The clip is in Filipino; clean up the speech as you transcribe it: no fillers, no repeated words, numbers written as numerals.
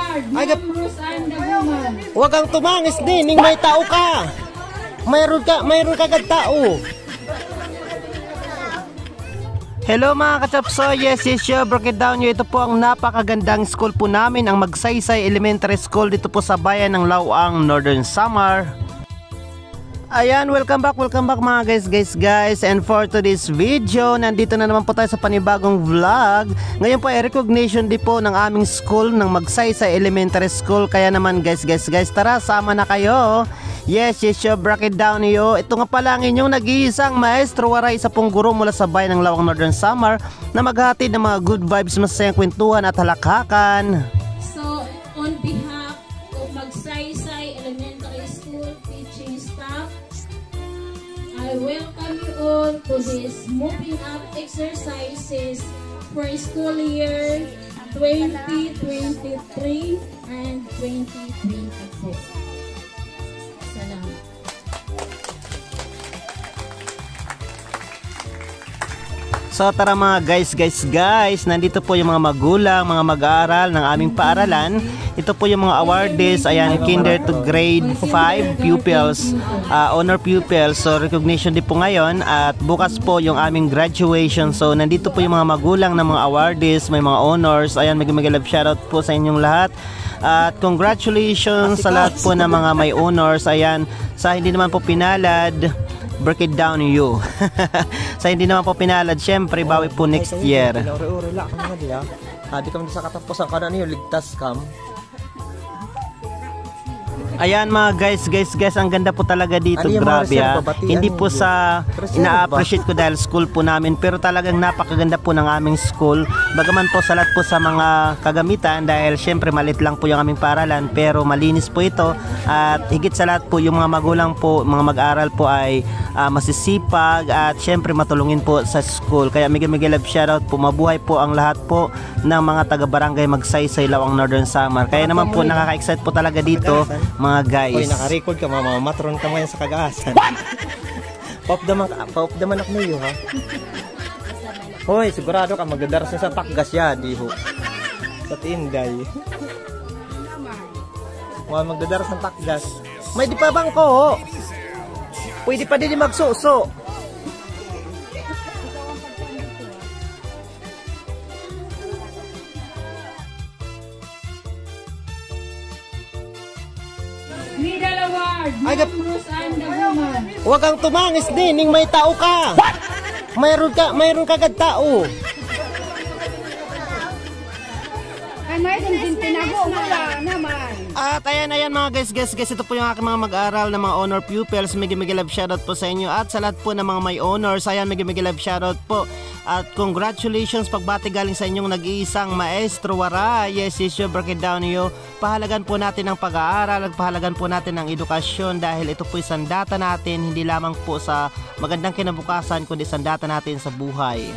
Ay, huwag kang tumangis din, may tao ka. Mayroon ka tao. Hello mga kachapso, yes, break it down nyo. Ito po ang napakagandang school po namin, ang Magsaysay Elementary School dito po sa bayan ng Lawang, Northern Samar. Ayan, welcome back mga guys. And for today's video, nandito na naman po tayo sa panibagong vlog. Ngayon po ay recognition din po ng aming school, ng Magsaysay Elementary School. Kaya naman guys, tara, sama na kayo. Yes, break it down yo. Ito nga pala ang inyong nag-iisang maestro, waray isa pong guro mula sa bayan ng Lawang, Northern Samar, na maghatid ng mga good vibes, masayang kwentuhan at halakhakan. So, on behalf of Magsaysay Elementary School teaching staff, I welcome you all to this moving up exercises for school year 2023 and 2024. Salamat. So tara mga guys, nandito po yung mga magulang, mga mag-aaral ng aming paaralan. Ito po yung mga awardees, ayan, kinder to grade 5 pupils, honor pupils. So recognition din po ngayon at bukas po yung aming graduation. So nandito po yung mga magulang ng mga awardees, may mga honors. Ayan, mag-love shoutout po sa inyong lahat. At congratulations sa lahat po ng mga may honors. Ayan, sa hindi naman po pinalad, break it down you. Sa hindi naman po pinalad, syempre bawi po next year. Di kami sa katapusan ka na niyo, ligtas kam. Ayan mga guys, ang ganda po talaga dito, grabe Hindi po sa ina-appreciate ko dahil school po namin, pero talagang napakaganda po ng aming school. Bagaman po sa lahat po sa mga kagamitan, dahil syempre malit lang po yung aming paaralan, pero malinis po ito. At higit sa lahat po, yung mga magulang po, mga mag-aral po ay masisipag at syempre matulungin po sa school. Kaya mega love shoutout po, mabuhay po ang lahat po ng mga taga-barangay Magsaysay, Lawang, Northern Samar. Kaya naman po nakaka-excite po talaga dito mga guys. Hoy, naka-record ka, mga matron ka mo yan sa kagaasan. Paop daman ako niyo ha. Hoy, sigurado ka magdadaras sa pakgas ya, di ho. Sa tinday. Magdadaras ng pakgas. May di pa bang ko? Pwede pa din magsuso. Middle award, Bruce and the woman. Huwag kang tumangis din, may tao ka. Mayroon ka tao. May tinago wala naman. At ayan mga guys, ito po yung aking mga mag-aaral na mga honor pupils. Mega love shoutout po sa inyo at sa lahat po ng mga may honors. Ayan, mega love shoutout po. At congratulations, pagbati galing sa inyong nag-iisang maestro, waray. Yes, break it down yo. Pahalagan po natin ang pag-aaral at pahalagan po natin ang edukasyon, dahil ito po isang data natin, hindi lamang po sa magandang kinabukasan, kundi isang data natin sa buhay.